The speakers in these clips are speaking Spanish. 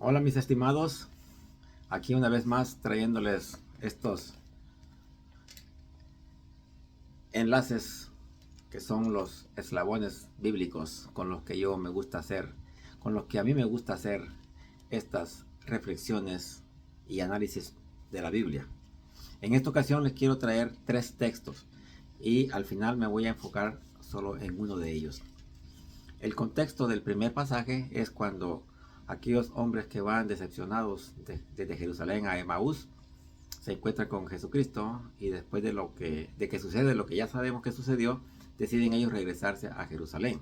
Hola mis estimados, aquí una vez más trayéndoles estos enlaces que son los eslabones bíblicos con los que yo me gusta hacer, con los que a mí me gusta hacer estas reflexiones y análisis de la Biblia. En esta ocasión les quiero traer 3 textos y al final me voy a enfocar solo en uno de ellos. El contexto del primer pasaje es cuando aquellos hombres que van decepcionados desde Jerusalén a Emaús se encuentran con Jesucristo y después de que sucede lo que ya sabemos que sucedió, deciden ellos regresarse a Jerusalén.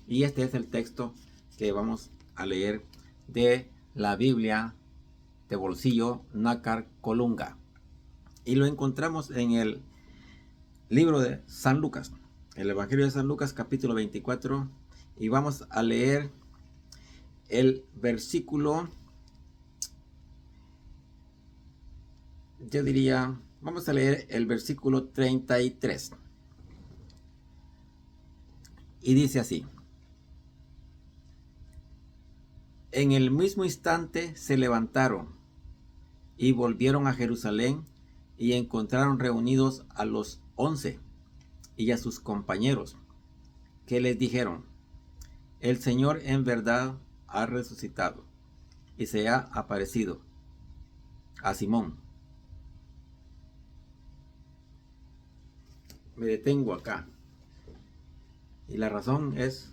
Y este es el texto que vamos a leer de la Biblia de bolsillo Nácar Colunga. Y lo encontramos en el libro de San Lucas, el Evangelio de San Lucas capítulo 24. Y vamos a leer el versículo, yo diría, vamos a leer el versículo 33. Y dice así: en el mismo instante se levantaron y volvieron a Jerusalén y encontraron reunidos a los 11 y a sus compañeros, que les dijeron: el Señor en verdad ha resucitado y se ha aparecido a Simón. Me detengo acá y la razón es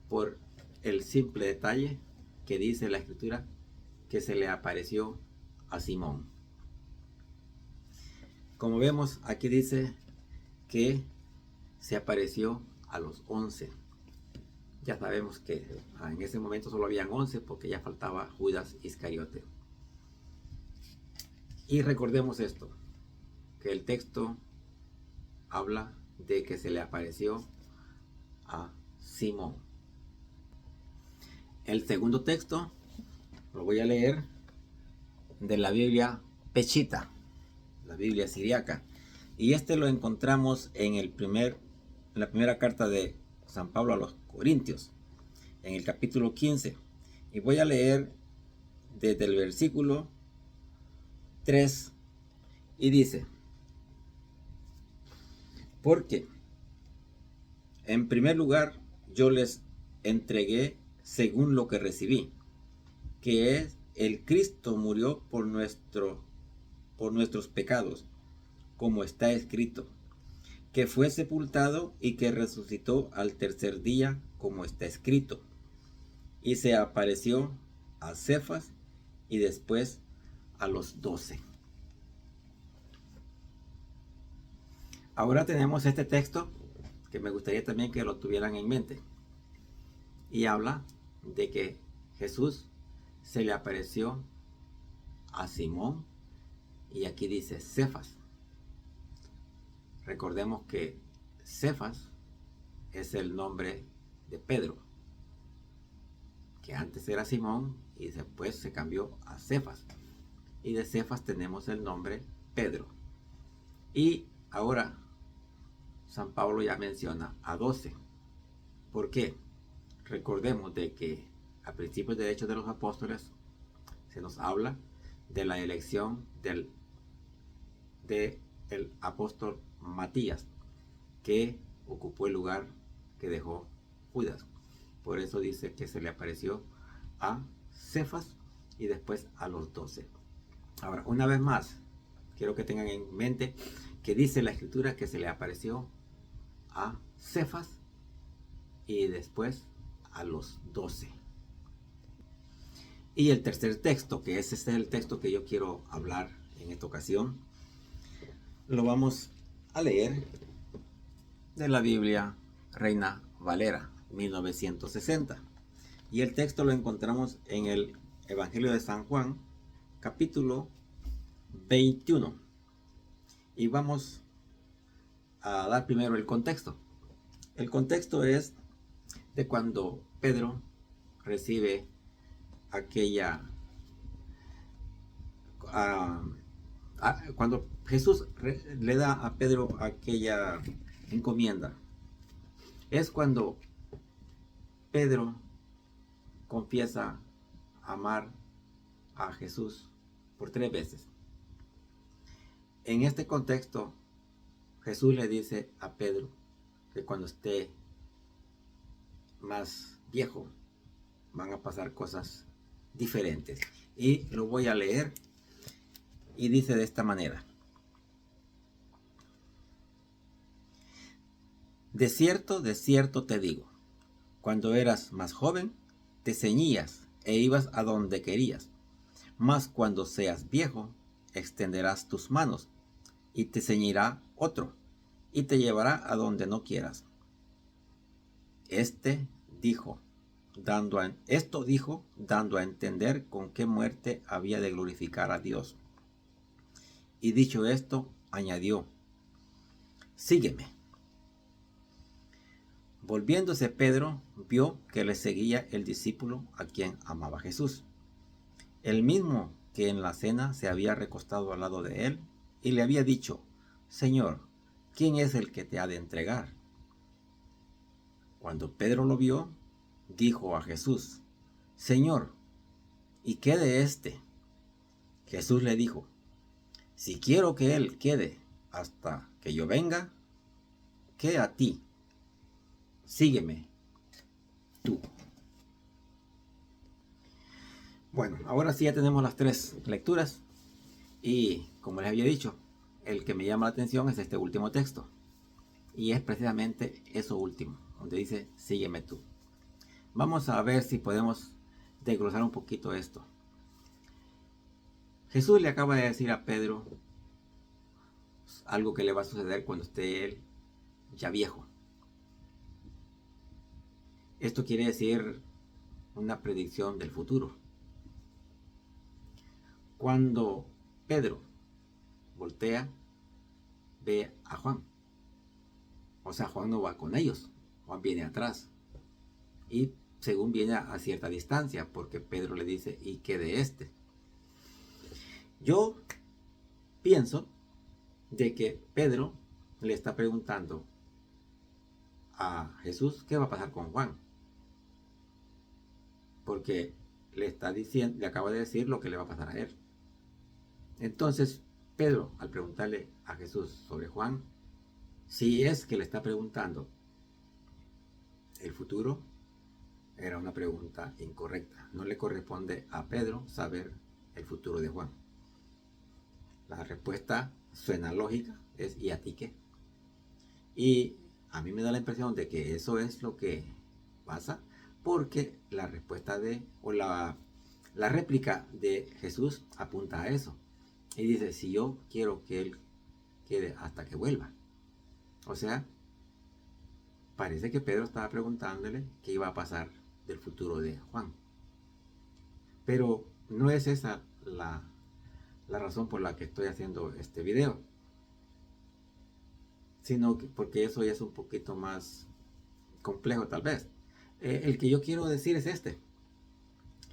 por el simple detalle que dice la escritura que se le apareció a Simón. Como vemos, aquí dice que se apareció a los 11. Ya sabemos que en ese momento solo habían 11 porque ya faltaba Judas Iscariote. Y recordemos esto, que el texto habla de que se le apareció a Simón. El segundo texto lo voy a leer de la Biblia Peshita, la Biblia siriaca. Y este lo encontramos en la primera carta de San Pablo a los Corintios, en el capítulo 15. Y voy a leer desde el versículo 3 y dice: porque en primer lugar yo les entregué según lo que recibí, que es el Cristo murió por nuestros pecados, como está escrito, que fue sepultado y que resucitó al tercer día, como está escrito, y se apareció a Cefas y después a los 12. Ahora tenemos este texto que me gustaría también que lo tuvieran en mente, y habla de que Jesús se le apareció a Simón, y aquí dice Cefas. Recordemos que Cefas es el nombre de Pedro, que antes era Simón y después se cambió a Cefas. Y de Cefas tenemos el nombre Pedro. Y ahora San Pablo ya menciona a 12. ¿Por qué? Recordemos de que a principios de Hechos de los Apóstoles se nos habla de la elección del apóstol Matías, que ocupó el lugar que dejó Judas. Por eso dice que se le apareció a Cefas y después a los 12. Ahora, una vez más, quiero que tengan en mente que dice la escritura que se le apareció a Cefas y después a los 12. Y el tercer texto, que ese es el texto que yo quiero hablar en esta ocasión, lo vamos a leer de la Biblia Reina Valera 1960. Y el texto lo encontramos en el Evangelio de San Juan, capítulo 21. Y vamos a dar primero el contexto. El contexto es de cuando Pedro recibe cuando Jesús le da a Pedro aquella encomienda. Es cuando Pedro confiesa amar a Jesús por 3 veces. En este contexto, Jesús le dice a Pedro que cuando esté más viejo van a pasar cosas diferentes. Y lo voy a leer y dice de esta manera: de cierto te digo, cuando eras más joven, te ceñías e ibas a donde querías. Mas cuando seas viejo, extenderás tus manos, y te ceñirá otro, y te llevará a donde no quieras. Esto dijo, dando a entender con qué muerte había de glorificar a Dios. Y dicho esto, añadió: sígueme. Volviéndose Pedro, vio que le seguía el discípulo a quien amaba Jesús, el mismo que en la cena se había recostado al lado de él y le había dicho: Señor, ¿quién es el que te ha de entregar? Cuando Pedro lo vio, dijo a Jesús: Señor, ¿y qué de éste? Jesús le dijo: si quiero que él quede hasta que yo venga, ¿qué a ti? Sígueme tú. Bueno, ahora sí ya tenemos las 3 lecturas y como les había dicho, el que me llama la atención es este último texto y es precisamente eso último, donde dice sígueme tú. Vamos a ver si podemos desglosar un poquito esto. Jesús le acaba de decir a Pedro algo que le va a suceder cuando esté él ya viejo. Esto quiere decir una predicción del futuro. Cuando Pedro voltea, ve a Juan. O sea, Juan no va con ellos. Juan viene atrás. Y según viene a cierta distancia, porque Pedro le dice: ¿y qué de este? Yo pienso de que Pedro le está preguntando a Jesús qué va a pasar con Juan. Porque le está diciendo, le acaba de decir lo que le va a pasar a él. Entonces, Pedro, al preguntarle a Jesús sobre Juan, si es que le está preguntando el futuro, era una pregunta incorrecta. No le corresponde a Pedro saber el futuro de Juan. La respuesta suena lógica, es ¿y a ti qué? Y a mí me da la impresión de que eso es lo que pasa, porque la respuesta la réplica de Jesús apunta a eso. Y dice: si yo quiero que él quede hasta que vuelva. O sea, parece que Pedro estaba preguntándole qué iba a pasar del futuro de Juan. Pero no es esa la razón por la que estoy haciendo este video, sino que porque eso ya es un poquito más complejo tal vez. El que yo quiero decir es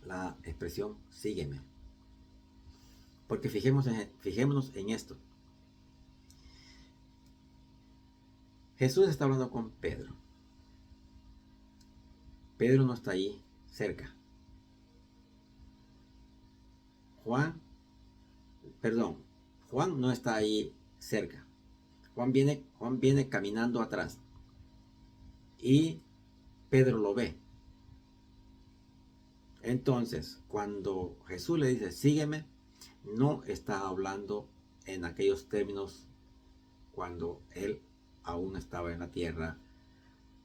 la expresión sígueme. Porque fijémonos en esto. Jesús está hablando con Pedro. Pedro no está ahí cerca. Juan no está ahí cerca. Juan viene caminando atrás. Y Pedro lo ve. Entonces, cuando Jesús le dice sígueme, no está hablando en aquellos términos cuando él aún estaba en la tierra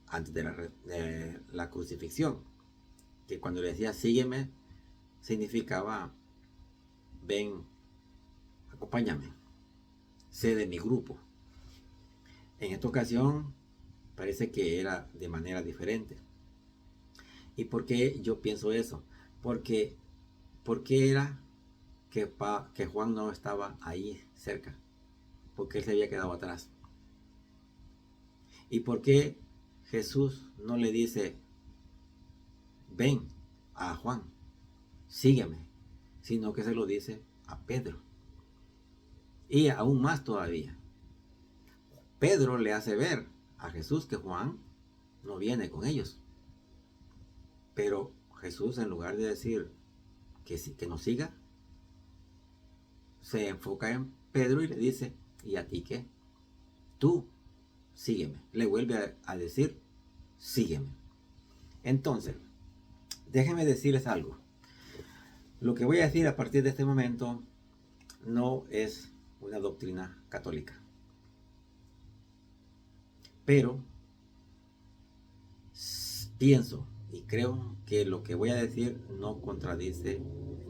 antes de la crucifixión. Que cuando le decía sígueme, significaba ven, acompáñame, sé de mi grupo. En esta ocasión parece que era de manera diferente. ¿Y por qué yo pienso eso? Porque ¿por qué era que Juan no estaba ahí cerca? Porque él se había quedado atrás. ¿Y por qué Jesús no le dice ven a Juan, sígueme? Sino que se lo dice a Pedro. Y aún más todavía, Pedro le hace ver a Jesús que Juan no viene con ellos. Pero Jesús, en lugar de decir que nos siga, se enfoca en Pedro y le dice, ¿y a ti qué? Tú, sígueme. Le vuelve a decir, sígueme. Entonces, déjenme decirles algo. Lo que voy a decir a partir de este momento no es una doctrina católica. Pero pienso y creo que lo que voy a decir no contradice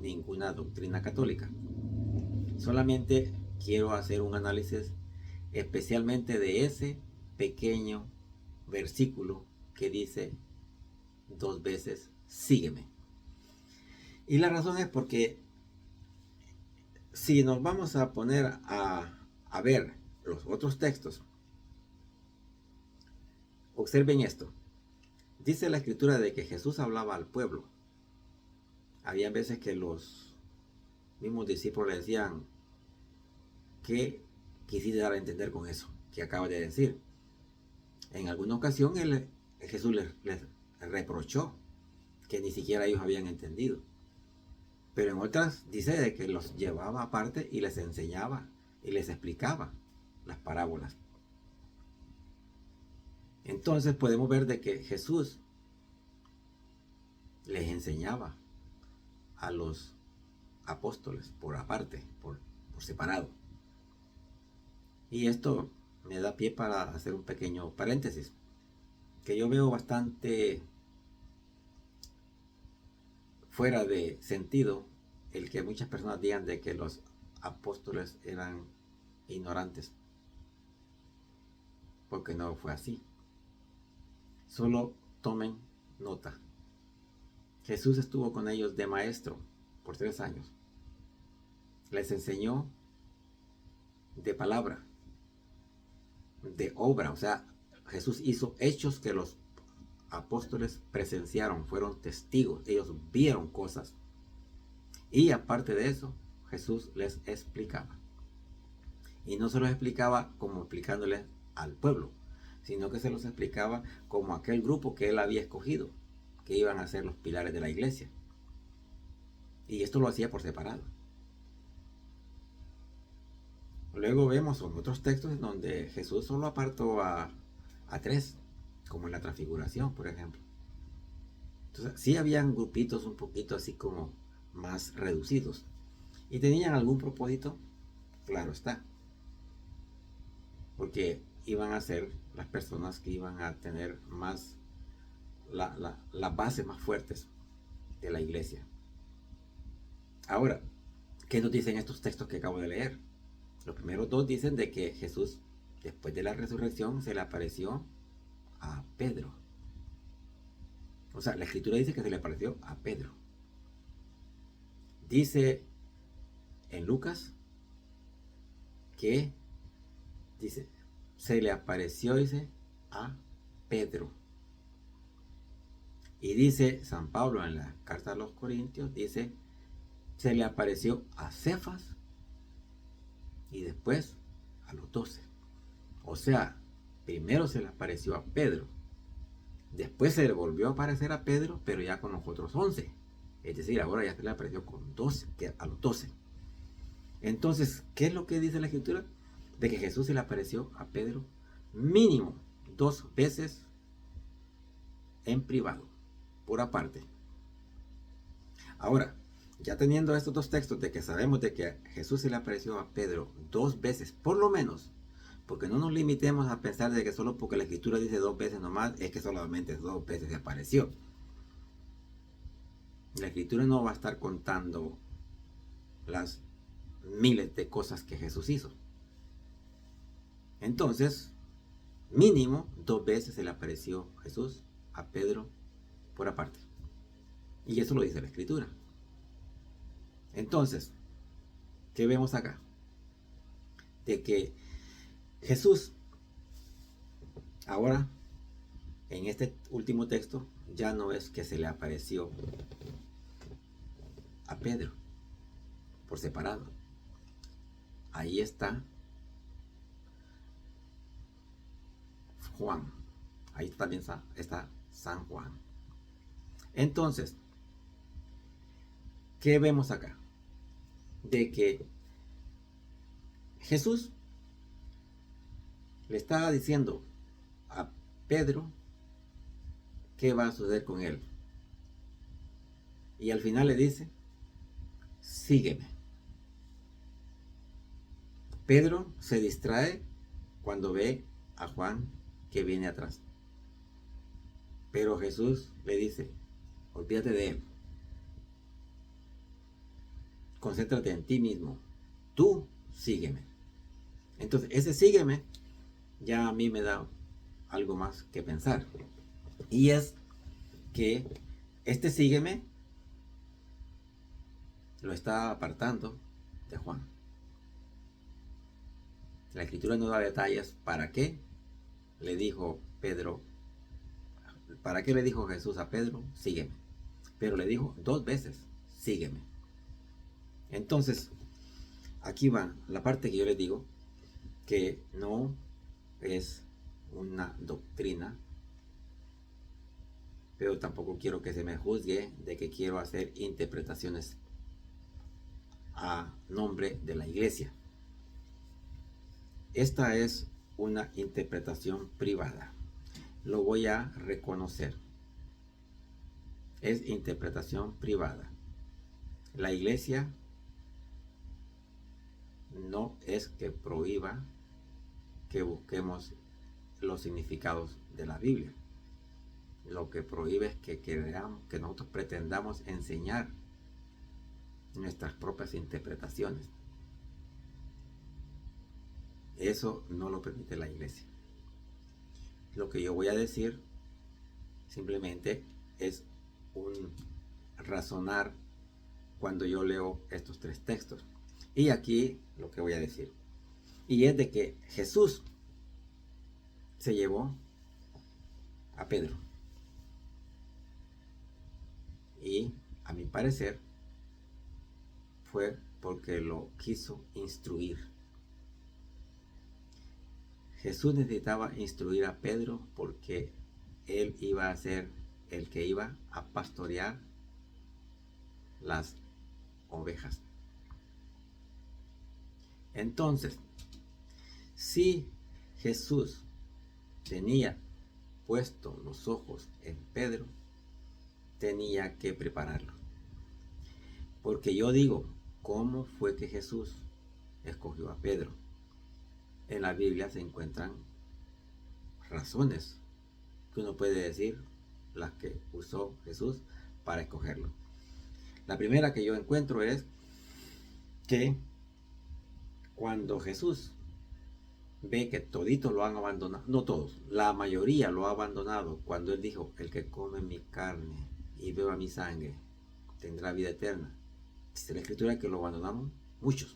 ninguna doctrina católica. Solamente quiero hacer un análisis especialmente de ese pequeño versículo que dice 2 veces, sígueme. Y la razón es porque si nos vamos a poner a ver los otros textos, observen esto. Dice la escritura de que Jesús hablaba al pueblo. Había veces que los mismos discípulos le decían, ¿qué quisiste dar a entender con eso que acaba de decir? En alguna ocasión Jesús les reprochó que ni siquiera ellos habían entendido. Pero en otras dice de que los llevaba aparte y les enseñaba y les explicaba las parábolas. Entonces podemos ver de que Jesús les enseñaba a los apóstoles por aparte, por separado. Y esto me da pie para hacer un pequeño paréntesis, que yo veo bastante fuera de sentido el que muchas personas digan de que los apóstoles eran ignorantes, porque no fue así. Solo tomen nota. Jesús estuvo con ellos de maestro por 3 años. Les enseñó de palabra, de obra. O sea, Jesús hizo hechos que los apóstoles presenciaron, fueron testigos. Ellos vieron cosas. Y aparte de eso, Jesús les explicaba. Y no se los explicaba como explicándoles al pueblo, sino que se los explicaba como aquel grupo que él había escogido, que iban a ser los pilares de la iglesia. Y esto lo hacía por separado. Luego vemos en otros textos en donde Jesús solo apartó a 3, como en la transfiguración, por ejemplo. Entonces, sí habían grupitos un poquito así como más reducidos. ¿Y tenían algún propósito? Claro está. Porque iban a ser las personas que iban a tener más las bases más fuertes de la iglesia. Ahora, ¿qué nos dicen estos textos que acabo de leer? Los primeros 2 dicen de que Jesús, después de la resurrección, se le apareció a Pedro. O sea, la escritura dice que se le apareció a Pedro. Dice en Lucas que dice, se le apareció, dice, a Pedro. Y dice San Pablo en la carta a los Corintios, dice, se le apareció a Cefas y después a los 12. O sea, primero se le apareció a Pedro, después se le volvió a aparecer a Pedro, pero ya con los otros 11. Es decir, ahora ya se le apareció con 12, a los 12. Entonces, ¿qué es lo que dice la escritura? De que Jesús se le apareció a Pedro mínimo 2 veces en privado, por aparte. Ahora, ya teniendo estos 2 textos de que sabemos de que Jesús se le apareció a Pedro 2 veces, por lo menos, porque no nos limitemos a pensar de que solo porque la escritura dice 2 veces nomás, es que solamente 2 veces se apareció. La escritura no va a estar contando las miles de cosas que Jesús hizo. Entonces, mínimo 2 veces se le apareció Jesús a Pedro por aparte. Y eso lo dice la escritura. Entonces, ¿qué vemos acá? De que Jesús, ahora, en este último texto, ya no es que se le apareció a Pedro por separado. Ahí está Juan. Ahí también está San Juan. Entonces, ¿qué vemos acá? De que Jesús le estaba diciendo a Pedro qué va a suceder con él. Y al final le dice, sígueme. Pedro se distrae cuando ve a Juan que viene atrás. Pero Jesús le dice, olvídate de él. Concéntrate en ti mismo. Tú sígueme. Entonces, ese sígueme ya a mí me da algo más que pensar. Y es que este sígueme lo está apartando de Juan. La escritura no da detalles para qué le dijo Pedro, para qué le dijo Jesús a Pedro, sígueme. Pero le dijo 2 veces, sígueme. Entonces, aquí va la parte que yo les digo, que no es una doctrina, pero tampoco quiero que se me juzgue de que quiero hacer interpretaciones a nombre de la iglesia. Esta es una interpretación privada. Lo voy a reconocer. Es interpretación privada. La iglesia no es que prohíba que busquemos los significados de la Biblia. Lo que prohíbe es que creamos, que nosotros pretendamos enseñar nuestras propias interpretaciones. Eso no lo permite la iglesia. Lo que yo voy a decir simplemente es un razonar cuando yo leo estos 3 textos. Y aquí lo que voy a decir. Y es de que Jesús se llevó a Pedro. Y a mi parecer fue porque lo quiso instruir. Jesús necesitaba instruir a Pedro porque él iba a ser el que iba a pastorear las ovejas. Entonces, si Jesús tenía puesto los ojos en Pedro, tenía que prepararlo. Porque yo digo, ¿cómo fue que Jesús escogió a Pedro? En la Biblia se encuentran razones que uno puede decir las que usó Jesús para escogerlo. La primera que yo encuentro es que cuando Jesús ve que toditos lo han abandonado, no todos, la mayoría lo ha abandonado, cuando él dijo, el que come mi carne y beba mi sangre tendrá vida eterna. Dice la escritura que lo abandonaron muchos.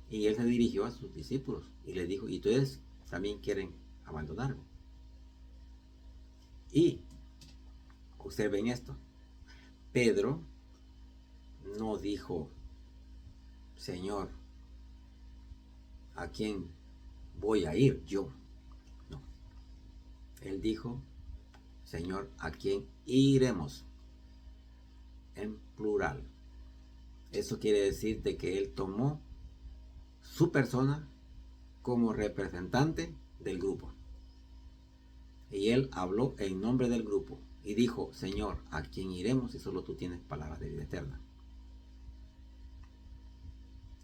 Y él se dirigió a sus discípulos y les dijo, y ustedes también quieren abandonarme. Y observen esto, Pedro no dijo, Señor, ¿a quién voy a ir yo? No. Él dijo, Señor, ¿a quién iremos? En plural. Eso quiere decir de que él tomó su persona como representante del grupo. Y él habló en nombre del grupo y dijo, Señor, ¿a quién iremos si solo tú tienes palabras de vida eterna?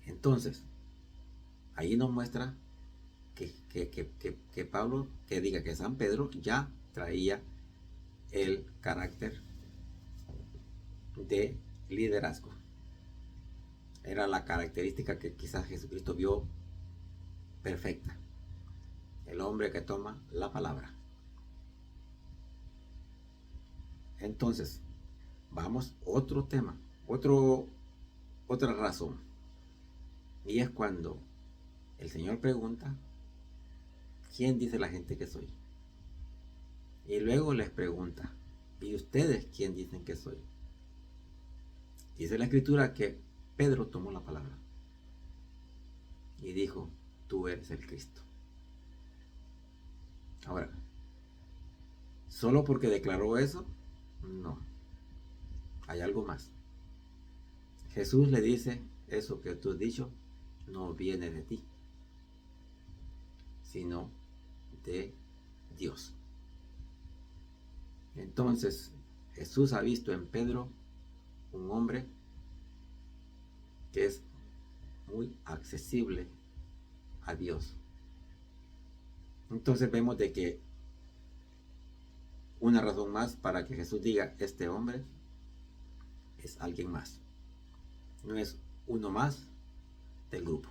Entonces, ahí nos muestra que Pablo, que diga que San Pedro ya traía el carácter de liderazgo. Era la característica que quizás Jesucristo vio perfecta. El hombre que toma la palabra. Entonces, vamos otro tema, otra razón. Y es cuando el Señor pregunta, ¿quién dice la gente que soy? Y luego les pregunta, ¿y ustedes quién dicen que soy? Dice la escritura que Pedro tomó la palabra y dijo, tú eres el Cristo. Ahora, ¿solo porque declaró eso? No. Hay algo más. Jesús le dice, eso que tú has dicho no viene de ti, sino de Dios. Entonces, Jesús ha visto en Pedro un hombre que es muy accesible a Dios. Entonces vemos de que una razón más para que Jesús diga, este hombre es alguien más. No es uno más del grupo.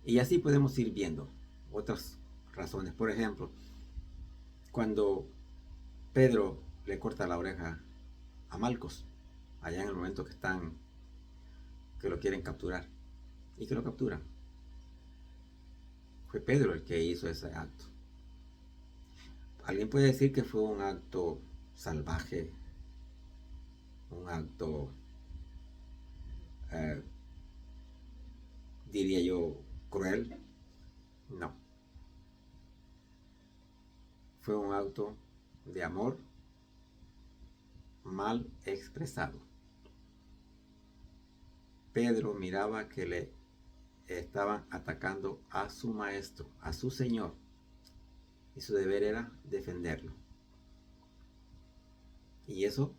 Y así podemos ir viendo otras razones. Por ejemplo, cuando Pedro le corta la oreja a Malcos, allá en el momento que lo quieren capturar, y que lo capturan. Fue Pedro el que hizo ese acto. Alguien puede decir que fue un acto salvaje, un acto, diría yo, cruel. No. Fue un acto de amor mal expresado. Pedro miraba que le estaban atacando a su maestro, a su Señor, y su deber era defenderlo. Y eso,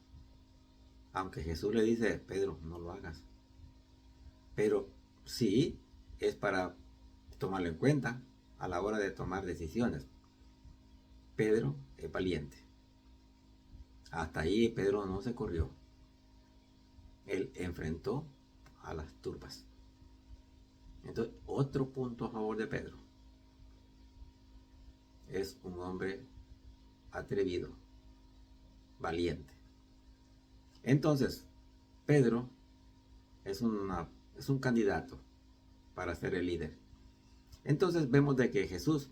aunque Jesús le dice, Pedro, no lo hagas, pero sí es para tomarlo en cuenta a la hora de tomar decisiones. Pedro es valiente. Hasta ahí Pedro no se corrió. Él enfrentó a las turbas. Entonces, otro punto a favor de Pedro. Es un hombre atrevido, valiente. Entonces, Pedro es un candidato para ser el líder. Entonces vemos de que Jesús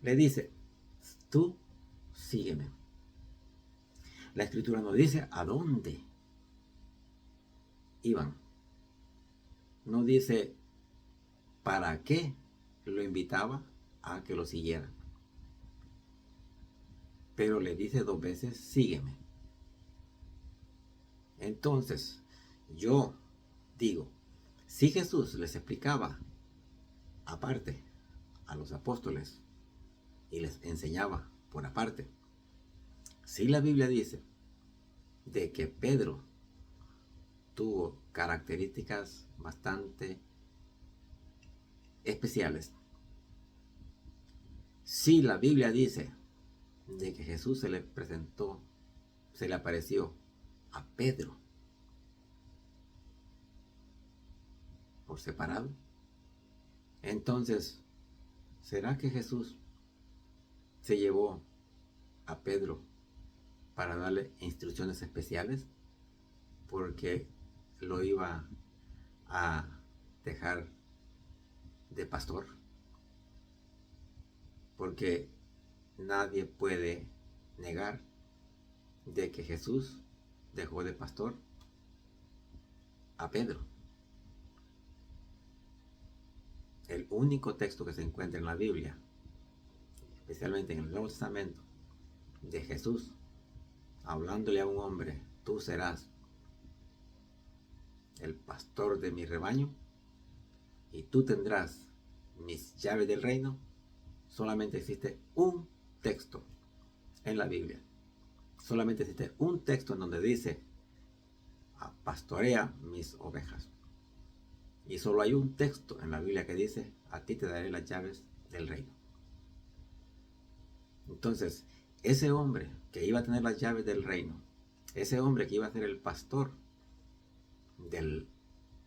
le dice, tú sígueme. La escritura nos dice a dónde iban. No dice para qué lo invitaba a que lo siguiera. Pero le dice 2 veces, sígueme. Entonces, yo digo, si Jesús les explicaba aparte a los apóstoles y les enseñaba por aparte, si la Biblia dice de que Pedro tuvo características bastante especiales, si la Biblia dice de que Jesús se le presentó, se le apareció a Pedro por separado, entonces, ¿será que Jesús se llevó a Pedro para darle instrucciones especiales? Porque lo iba a dejar de pastor. Porque nadie puede negar de que Jesús dejó de pastor a Pedro. El único texto que se encuentra en la Biblia, especialmente en el Nuevo Testamento, de Jesús hablándole a un hombre, tú serás el pastor de mi rebaño y tú tendrás mis llaves del reino, solamente existe un texto en la Biblia. Solamente existe un texto en donde dice, pastorea mis ovejas. Y solo hay un texto en la Biblia que dice, a ti te daré las llaves del reino. Entonces, ese hombre que iba a tener las llaves del reino, ese hombre que iba a ser el pastor del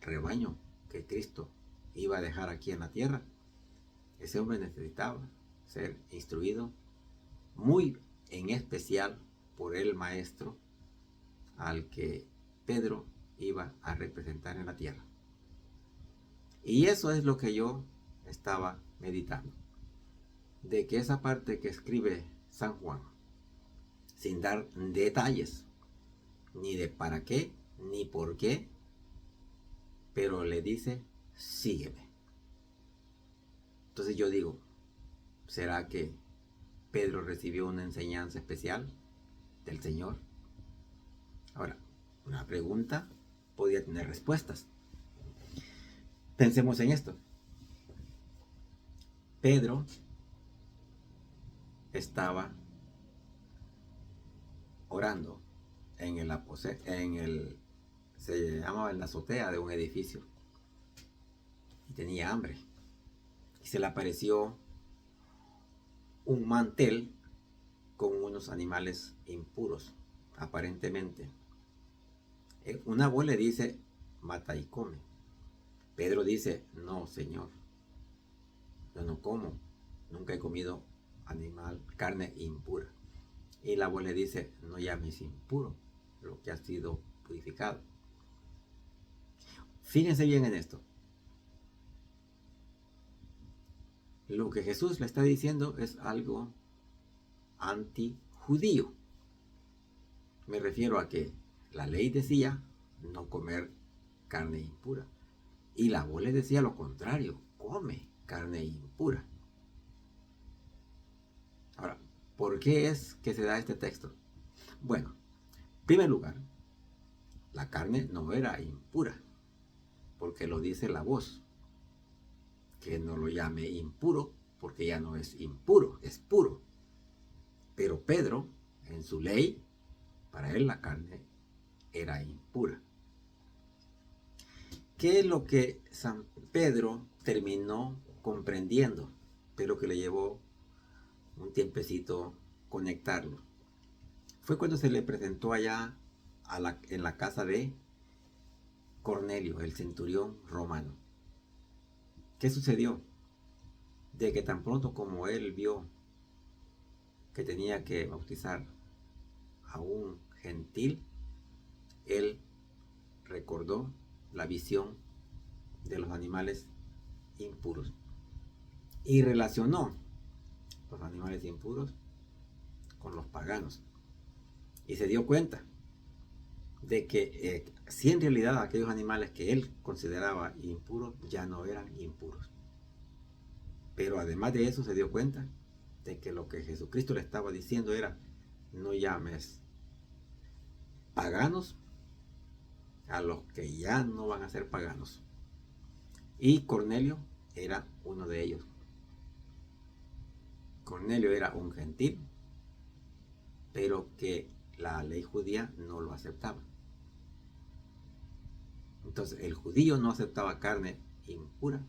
rebaño que Cristo iba a dejar aquí en la tierra, ese hombre necesitaba ser instruido muy en especial por el maestro al que Pedro iba a representar en la tierra. Y eso es lo que yo estaba meditando, de que esa parte que escribe San Juan, sin dar detalles, ni de para qué, ni por qué, pero le dice, sígueme. Entonces yo digo, ¿será que Pedro recibió una enseñanza especial del Señor? Ahora, una pregunta podía tener respuestas. Pensemos en esto. Pedro estaba orando se llamaba en la azotea de un edificio, y tenía hambre. Y se le apareció un mantel con unos animales impuros, aparentemente. Una voz le dice, mata y come. Pedro dice, no, Señor, yo no como, nunca he comido carne impura. Y la voz le dice, no llames impuro lo que ha sido purificado. Fíjense bien en esto. Lo que Jesús le está diciendo es algo antijudío. Me refiero a que la ley decía no comer carne impura. Y la voz le decía lo contrario, come carne impura. Ahora, ¿por qué es que se da este texto? Bueno, en primer lugar, la carne no era impura, porque lo dice la voz, que no lo llame impuro, porque ya no es impuro, es puro. Pero Pedro, en su ley, para él la carne era impura. ¿Qué es lo que San Pedro terminó comprendiendo, pero que le llevó un tiempecito conectarlo? Fue cuando se le presentó allá en la casa de Cornelio, el centurión romano. ¿Qué sucedió? De que tan pronto como él vio que tenía que bautizar a un gentil, él recordó la visión de los animales impuros y relacionó los animales impuros con los paganos, y se dio cuenta de que si en realidad aquellos animales que él consideraba impuros ya no eran impuros. Pero además de eso se dio cuenta de que lo que Jesucristo le estaba diciendo era, no llames paganos a los que ya no van a ser paganos. Y Cornelio era uno de ellos. Cornelio era un gentil, pero que la ley judía no lo aceptaba. Entonces el judío no aceptaba carne impura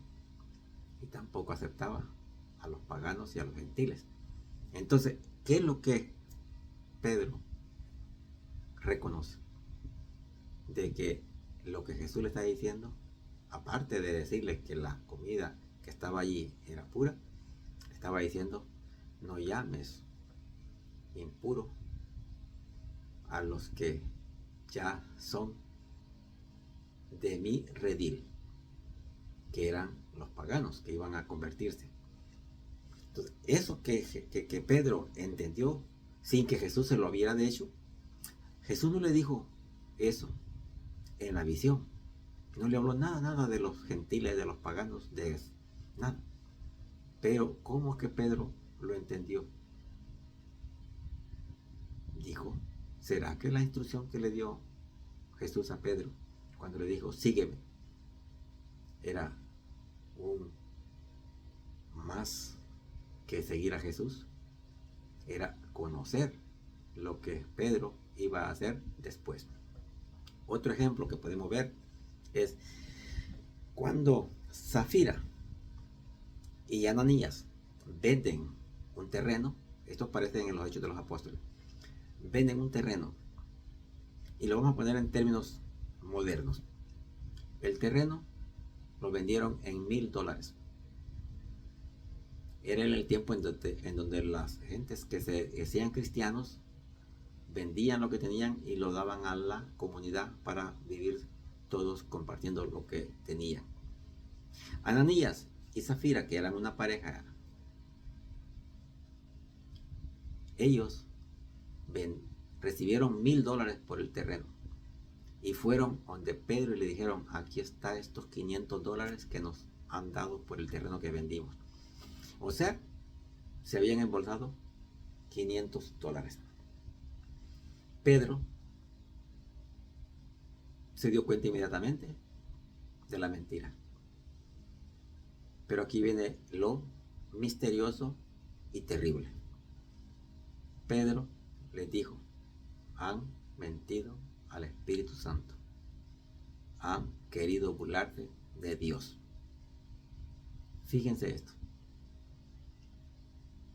y tampoco aceptaba a los paganos y a los gentiles. Entonces, ¿qué es lo que Pedro reconoce? De que lo que Jesús le está diciendo, aparte de decirle que la comida que estaba allí era pura, estaba diciendo, no llames impuro a los que ya son de mi redil, que eran los paganos que iban a convertirse. Entonces, eso que Pedro entendió sin que Jesús se lo hubiera dicho, Jesús no le dijo eso en la visión. No le habló nada de los gentiles, de los paganos, de eso, nada. Pero, ¿cómo es que Pedro lo entendió? Dijo, ¿será que la instrucción que le dio Jesús a Pedro cuando le dijo, sígueme, era un más que seguir a Jesús? Era conocer lo que Pedro iba a hacer después. Otro ejemplo que podemos ver es cuando Zafira y Ananías venden un terreno. Esto aparece en los Hechos de los Apóstoles. Venden un terreno, y lo vamos a poner en términos modernos. El terreno lo vendieron en $1,000. Era en el tiempo en donde las gentes que se decían cristianos vendían lo que tenían y lo daban a la comunidad para vivir todos compartiendo lo que tenían. Ananías y Zafira, que eran una pareja, ellos recibieron $1,000 por el terreno y fueron donde Pedro y le dijeron, aquí está estos $500 que nos han dado por el terreno que vendimos. O sea, se habían embolsado $500. Pedro se dio cuenta inmediatamente de la mentira. Pero aquí viene lo misterioso y terrible. Pedro les dijo, han mentido al Espíritu Santo. Han querido burlarse de Dios. Fíjense esto.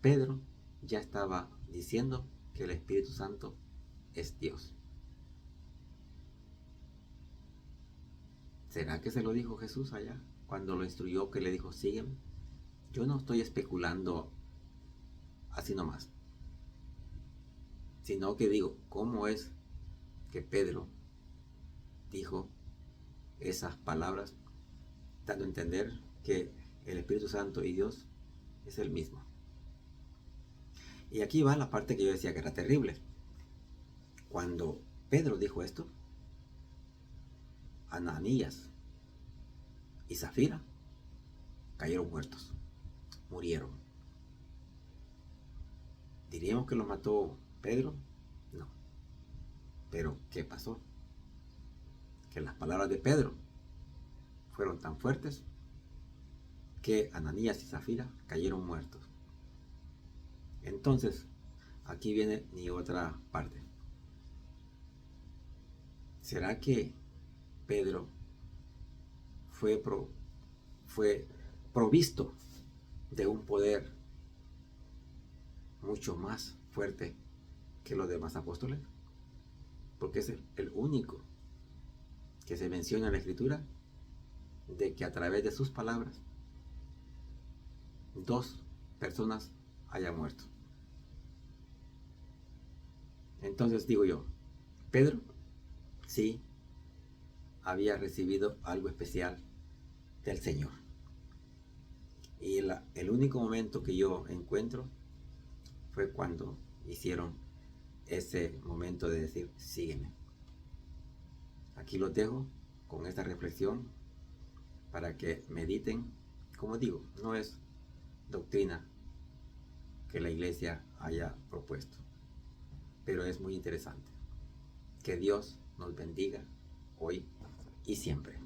Pedro ya estaba diciendo que el Espíritu Santo es Dios. ¿Será que se lo dijo Jesús allá cuando lo instruyó, que le dijo, sígueme? Yo no estoy especulando así nomás, sino que digo, ¿cómo es que Pedro dijo esas palabras, dando a entender que el Espíritu Santo y Dios es el mismo? Y aquí va la parte que yo decía que era terrible. Cuando Pedro dijo esto, Ananías y Zafira cayeron muertos, murieron. ¿Diríamos que los mató Pedro? No. Pero ¿qué pasó? Que las palabras de Pedro fueron tan fuertes que Ananías y Zafira cayeron muertos. Entonces, aquí viene mi otra parte. ¿Será que Pedro fue provisto de un poder mucho más fuerte que los demás apóstoles? Porque es el único que se menciona en la Escritura de que a través de sus palabras 2 personas hayan muerto. Entonces digo yo, Pedro sí había recibido algo especial del Señor. Y el único momento que yo encuentro fue cuando hicieron ese momento de decir, sígueme. Aquí los dejo con esta reflexión para que mediten. Como digo, no es doctrina que la iglesia haya propuesto, pero es muy interesante. Que Dios nos bendiga hoy y siempre.